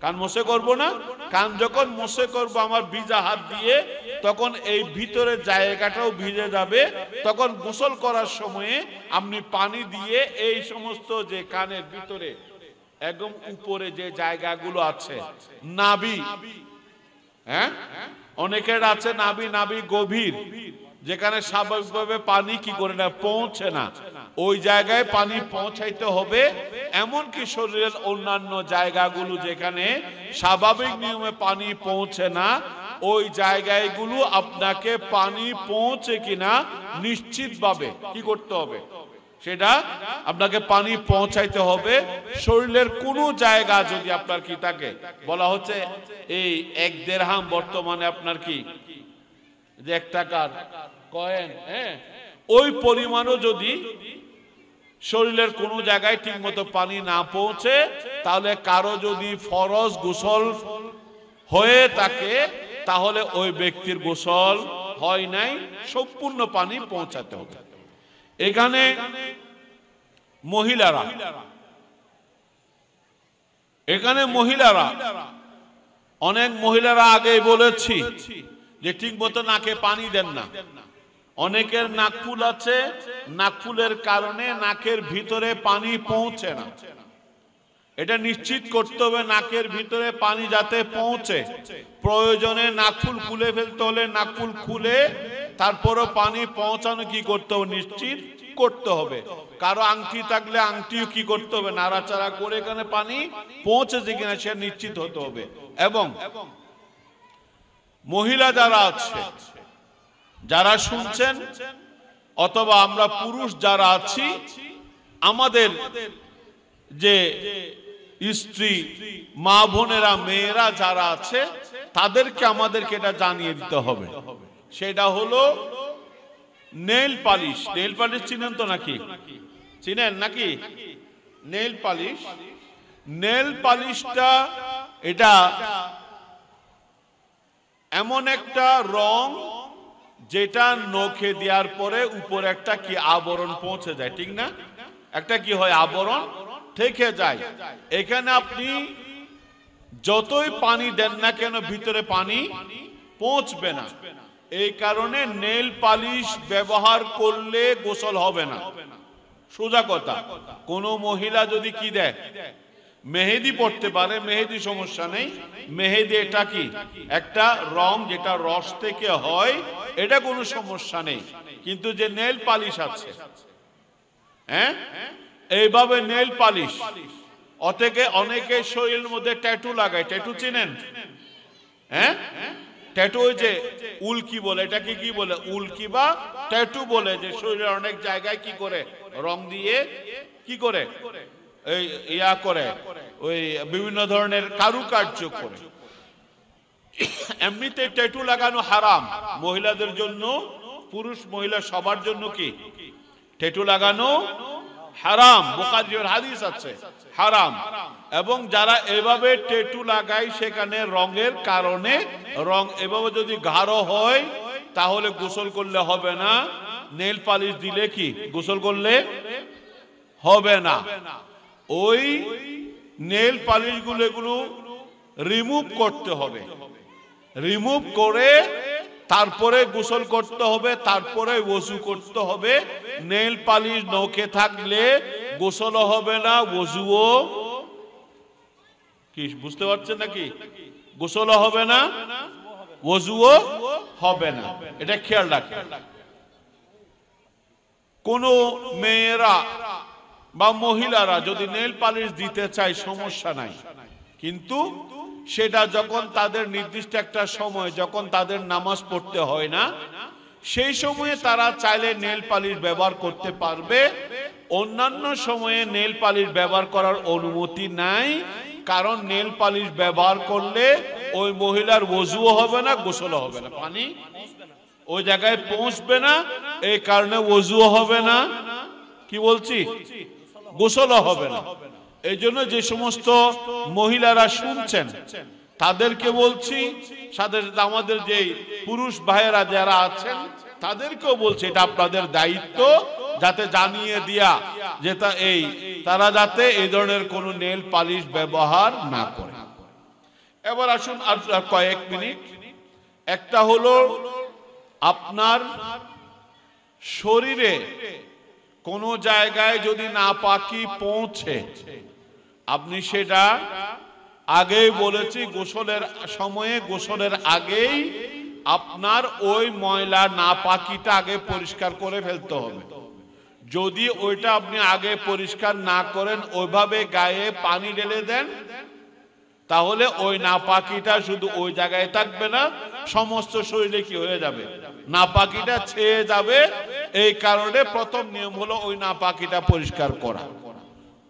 কান মোছে করব না? কান যখন মোছে করব আমার ভিজা হাত দিয়ে, তখন এই ভিতরের জায়গাটাও ভিজে যাবে। তখন গোসল করার সময়ে আপনি পানি দিয়ে এই সমস্ত যে কানের ভিতরে একদম উপরে যে জায়গাগুলো আছে, নাভি, হ্যাঁ, অনেকের আছে নাভি গভীর, যেখানে স্বাভাবিকভাবে পানি কি করে না, পৌঁছে না, ওই জায়গায় পানি পৌঁছাইতে হবে। এমনকি শরীরের অন্যান্য জায়গাগুলো যেখানে স্বাভাবিক নিয়মে পানি পৌঁছে না, ওই জায়গাগুলো আপনাকে পানি পৌঁছে কিনা নিশ্চিতভাবে কি করতে হবে, সেটা আপনাকে পানি পৌঁছাইতে হবে। শরীরের কোনো জায়গা যদি আপনার কি থাকে, বলা হচ্ছে এই 1 দিরহাম বর্তমানে আপনার কি যে 1 টাকার কয়েন, হ্যাঁ, ওই পরিমাণও যদি শরীরের কোনো জায়গায় ঠিক মতো পানি না পৌঁছে, তাহলে কারো যদি ফরজ গোসল হয়ে থাকে তাহলে ওই ব্যক্তির গোসল হয় নাই, সম্পূর্ণ পানি পৌঁছাতে হবে। এখানে মহিলারা অনেক মহিলারা আগে বলেছি যে ঠিক মতো নাকে পানি দেন না। অনেকের নাকফুল আছে, নাকফুলের কারণে নাকের ভিতরে পানি পৌঁছে না। এটা নিশ্চিত করতে হবে নাকের ভিতরে পানি যাতে পৌঁছে। প্রয়োজনে নাকফুল খুলে ফেলতে হলে নাকফুল খুলে তারপরও পানি পৌঁছানো কি করতে হবে, নিশ্চিত করতে হবে। কারো আংটি থাকলে আংটিও কি করতে হবে, নাড়াচাড়া করে এখানে পানি পৌঁছেছে কিনা সে নিশ্চিত হতে হবে। এবং মহিলা যারা আছে, যারা শুনছেন, অথবা আমরা পুরুষ যারা আছি, আমাদের যে স্ত্রী, মা বোনেরা, মেয়েরা যারা আছে, তাদেরকে আমাদেরকে এটা জানিয়ে দিতে হবে। সেটা হলো নেইল পালিশ। নেইল পালিশ চিনেন তো নাকি? চিনেন নাকি? নেইল পালিশ, নেইল পালিশটা এটা এমন একটা রং যেটা নখে দেওয়ার পরে উপরে একটা কি আবরণ পৌঁছে যায়, ঠিক না? একটা কি হয়, আবরণ থেকে যায়। এখানে আপনি যতই পানি দেন না কেন ভিতরে পানি পৌঁছবে না। এই কারণে নেইল পালিশ ব্যবহার করলে গোসল হবে না। সোজা কথা। কোন মহিলা যদি কি দেয়, মেহেদি পড়তে পারে, মেহেদি সমস্যা নেই। মেহেদি এটা কি একটা রং যেটা রস থেকে হয়, এটা কোনো সমস্যা নেই। কিন্তু যে নেল পালিশ আছে, হ্যাঁ, এইভাবে নেল পালিশ অনেকে শরীরের মধ্যে ট্যাটু লাগায়। ট্যাটু চিনেন? হ্যাঁ, ট্যাটু ওই যে উল্কি বলে, এটাকে কি বলে? উল্কি বা ট্যাটু বলে, যে শরীরের অনেক জায়গায় কি করে রং দিয়ে কি করে এই ইয়া করে, ওই বিভিন্ন ধরনের কারুকার্য করে। এমনিতে ট্যাটু লাগানো হারাম মহিলাদের জন্য, পুরুষ মহিলা সবার জন্য কি ট্যাটু লাগানো হারাম। বুখারীর হাদিস আছে হারাম। এবং যারা এভাবে ট্যাটু লাগায় সেখানে রঙের কারণে, রং এভাবে যদি গাঢ় হয় তাহলে গোসল করলে হবে না। নেল পালিশ দিলে কি গোসল করলে হবে না। ওই নেল পালিশ গুলো রিমুভ করতে হবে, রিমুভ করে তারপরে গোসল করতে হবে, তারপরে ওযু করতে হবে। নেল পালিশ নখে থাকলে গোসলও হবে না, ওযুও কি বুঝতে পারছেন নাকি? গোসলও হবে না, ওযুও হবে না, এটা খেয়াল রাখবেন। কোন মেয়েরা বা মহিলারা যদি নেল পালিশ দিতে চায় সমস্যা নাই, কিন্তু সেটা যখন তাদের নির্দিষ্ট একটা সময়, যখন তাদের নামাজ পড়তে হয় না, সেই সময়ে তারা চাইলে নেল পালিশ ব্যবহার করতে পারবে। অন্যান্য সময়ে নেল পালিশ ব্যবহার করার অনুমতি নাই, কারণ নেল পালিশ ব্যবহার করলে ওই মহিলার ওযুও হবে না, গোসলও হবে না, পানি ওই জায়গায় পৌঁছবে না, এই কারণে ওযুও হবে না, কি বলছি, গোসলও হবে না। এই জন্য যে সমস্ত মহিলারা শুনছেন তাদেরকে বলছি, সাথে সাথে আমাদের যে পুরুষ ভাইয়েরা যারা আছেন তাদেরকেও বলছি, এটা আপনাদের দায়িত্ব যাতে জানিয়ে দিয়া যে তারা যাতে এই ধরনের কোন নেল পালিশ ব্যবহার না করে। এবার আসুন আর কয়েক মিনিট, একটা হলো আপনার শরীরে কোন জায়গায় যদি নাপাকি পৌঁছে, আপনি সেটা আগেই বলেছি, গোসলের সময়ে, গোসলের আগেই আপনার ওই ময়লা নাপাকিটা আগে পরিষ্কার করে ফেলতে হবে। যদি ওইটা আপনি আগে পরিষ্কার না করেন, ওইভাবে গায়ে পানি ঢেলে দেন, তাহলে ওই নাপাকিটা শুধু ওই জায়গায় থাকবে না, সমস্ত শরীরে কি হয়ে যাবে, নাপাকিটা ছেয়ে যাবে। এই কারণে প্রথম নিয়ম হলো ওই নাপাকিটা পরিষ্কার করা।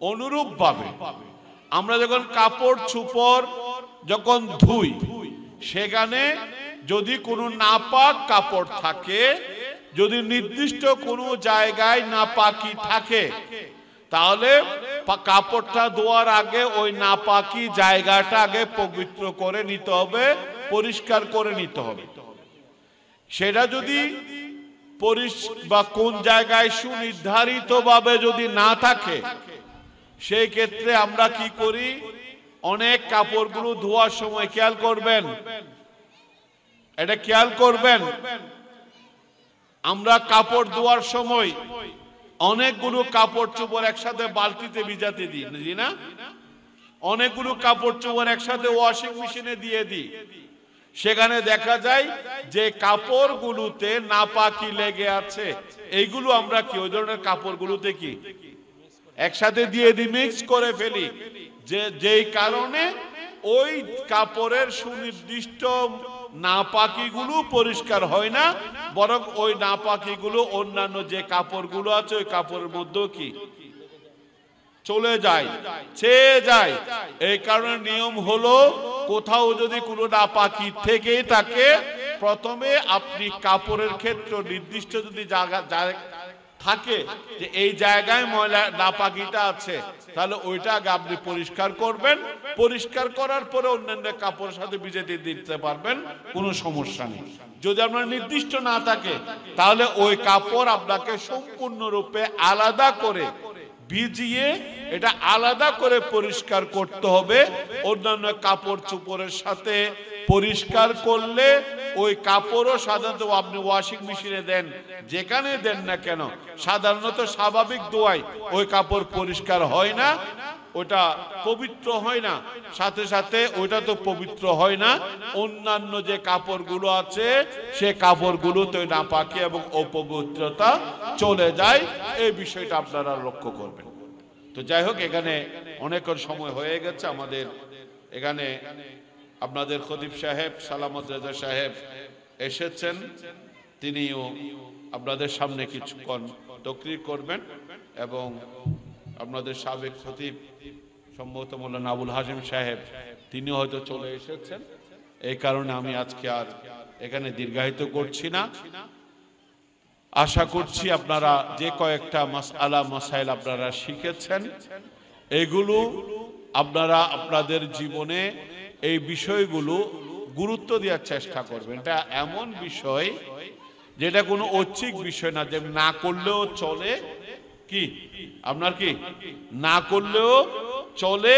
অনুরূপ ভাবে আমরা যখন কাপড় চোপড় যখন ধুই, সেখানে যদি কোনো নাপাক কাপড় থাকে, যদি নির্দিষ্ট কোনো জায়গায় নাপাকি থাকে, তাহলে কাপড়টা ধোয়ার আগে ওই নাপাকি জায়গাটা আগে পবিত্র করে নিতে হবে, পরিষ্কার করে নিতে হবে। সেটা যদি বা কোন জায়গায় সুনির্ধারিত ভাবে যদি না থাকে, সেই ক্ষেত্রে আমরা কি করি, অনেক কাপড়গুলো ধোয়ার সময় খেয়াল করবেন, এটা খেয়াল করবেন, আমরা কাপড় ধোয়ার সময় অনেকগুলো কাপড় চোপড় একসাথে বালতিতে ভিজাতে দিই না, অনেকগুলো কাপড় চোপড় একসাথে ওয়াশিং মেশিনে দিয়ে দিই। সেখানে দেখা যায় যে কাপড়গুলোতে নাপাকি লেগে আছে, এইগুলো আমরা কি ওই ধরনের কাপড়গুলোতে কি একসাথে দিয়ে দিই, মিক্স করে ফেলি, যেই কারণে ওই কাপড়ের সুনির্দিষ্ট নাপাকিগুলো পরিষ্কার হয় না, বরং ওই নাপাকিগুলো অন্যান্য যে কাপড়গুলো আছে ওই কাপড়ের মধ্যে কি চলে যায়, ছেয়ে যায়। এই কারণে নিয়ম হলো, কোথাও যদি কোনো নাপাকি থেকেই থাকে, প্রথমে আপনি কাপড়ের ক্ষেত্রে নির্দিষ্ট যদি জায়গা থাকে যে এই জায়গায় ময়লা নাপাকিটা আছে, তাহলে ওইটা আগে আপনি পরিষ্কার করবেন। পরিষ্কার করার পরে অন্যান্য কাপড়ের সাথে ভিজাতে দিতে পারবেন, কোনো সমস্যা নেই। যদি আপনার নির্দিষ্ট না থাকে, তাহলে ওই কাপড় আপনাকে সম্পূর্ণরূপে আলাদা করে ভিজিয়ে এটা আলাদা করে পরিষ্কার করতে হবে। অন্যান্য কাপড় চোপড়ের সাথে পরিষ্কার করলে ওই কাপড়ও সাধারণত আপনি ওয়াশিং মেশিনে দেন, যেখানে দেন না কেন, সাধারণত স্বাভাবিক ধোয়ায় ওই কাপড় পরিষ্কার হয় না। ওটা পবিত্র হয় না, সাথে সাথে ওইটা তো পবিত্র হয় না, অন্যান্য যে কাপড়গুলো আছে সে কাপড়গুলোতে নাপাকি এবং অপবিত্রতা চলে যায়। এই বিষয়টা আপনারা লক্ষ্য করবেন। তো যাই হোক, এখানে অনেক সময় হয়ে গেছে। আমাদের এখানে আপনাদের খতিব সাহেব সালামত রেজা সাহেব এসেছেন, তিনিও আপনাদের সামনে কিছুক্ষণ তকরির করবেন এবং আপনাদের সাবেক খতিব সম্ভবত মৌলানা আবুল হাশিম সাহেব তিনি হয়তো চলে এসেছেন। এই কারণে আমি আজকে আর এখানে দীর্ঘায়িত করছি না। আশা করছি আপনারা যে কয়েকটা মাসআলা মাসাইল আপনারা শিখেছেন, এগুলো আপনারা আপনাদের জীবনে এই বিষয়গুলো গুরুত্ব দেওয়ার চেষ্টা করবেন। এটা এমন বিষয় যেটা কোনো ঐচ্ছিক বিষয় না, যে না করলেও চলে, কি আপনার কি না করলেও চলে,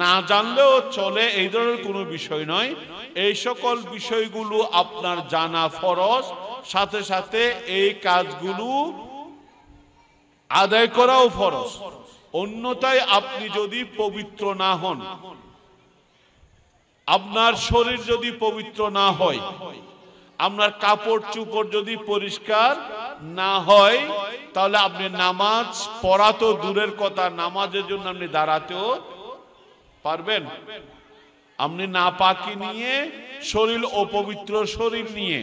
না জানলেও চলে, এই ধরনের কোনো বিষয় নয়। এই সকল বিষয়গুলো আপনার জানা ফরজ, সাথে সাথে এই কাজগুলো আদায় করাও ফরজ। অন্যথায় আপনি যদি পবিত্র না হন, আপনার শরীর যদি পবিত্র না হয়, আপনার কাপড় চোপড় যদি পরিষ্কার না হয়, তাহলে আপনি নামাজ পড়া তো দূরের কথা, নামাজের জন্য আপনি দাঁড়াতেও পারবেন? আপনি নাপাকি নিয়ে, শরীর অপবিত্র শরীর নিয়ে,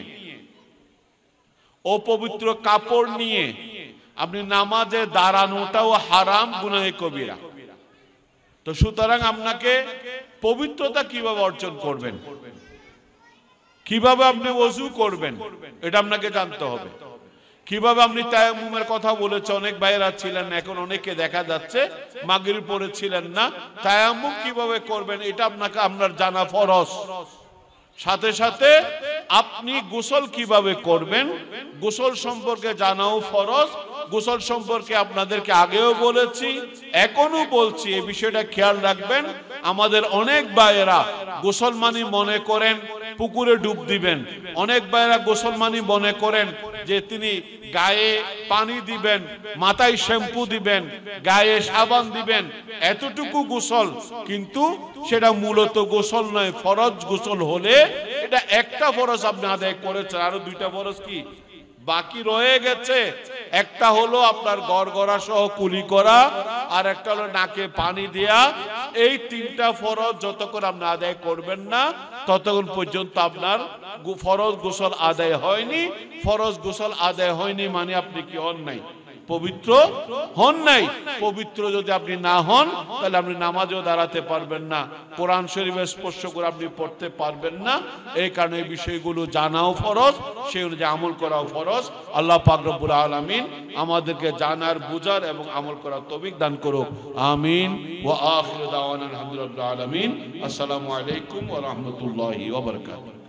অপবিত্র কাপড় নিয়ে আপনি নামাজে দাঁড়ানোটাও হারাম, গুনাহে কবিরা। তো সুতরাং আপনাকে পবিত্রতা কিভাবে অর্জন করবেন, কিভাবে আপনি ওযু করবেন, এটা আপনাকে জানতে হবে। কিভাবে আপনি তায়াম্মুমের কথা বলেছে, অনেক ভাইরা ছিলেন, এখন অনেকে দেখা যাচ্ছে মাগরিব পড়েছিলেন না, তায়াম্মুম কিভাবে করবেন এটা আপনাকে আপনার জানা ফরজ। সাথে সাথে আপনি গোসল কিভাবে করবেন, গোসল সম্পর্কে জানাও ফরজ। গোসল সম্পর্কে আপনাদেরকে আগেও বলেছি, এখনো বলছি, এই বিষয়টা খেয়াল রাখবেন। আমাদের অনেক ভাইয়েরা গোসল মানি মনে করেন পুকুরে ডুব দিবেন, অনেক ভাইয়েরা গোসল মানি মনে করেন যে তিনি গায়ে পানি দিবেন, মাথায় শ্যাম্পু দিবেন, গায়ে সাবান দিবেন, এতটুকু গোসল। কিন্তু সেটা মূলত গোসল নয়। ফরজ গোসল হলে এটা একটা ফরজ আপনি আদায় করেছেন, আরো দুইটা ফরজ কি বাকি রয়ে গেছে। একটা হলো আপনার গড়গড়া সহ কুলি করা, আর একটা হলো নাকে পানি দেয়া। এই তিনটা ফরজ যতক্ষণ আপনি আদায় করবেন না, ততক্ষণ পর্যন্ত আপনার ফরজ গোসল আদায় হয়নি। ফরজ গোসল আদায় হয়নি মানে আপনি কি হন নাই? পবিত্র হন নাই। পবিত্র যদি আপনি না হন, তাহলে আপনি নামাজেও দাঁড়াতে পারবেন না, কোরআন শরীফে স্পর্শ করে আপনি পড়তে পারবেন না। এই কারণে এই বিষয়গুলো জানাও ফরজ, সেই অনুযায়ী আমল করাও ফরজ। আল্লাহ পাক রব্বুল আলামিন আমাদেরকে জানার, বুঝার এবং আমল করার তৌফিক দান করুক। আমিন। ওয়া আখিরু দাওয়ানা আলহামদুলিল্লাহি রাব্বিল আলামিন। আসসালামু আলাইকুম ওয়া রাহমাতুল্লাহি ওয়া বারাকাতুহু।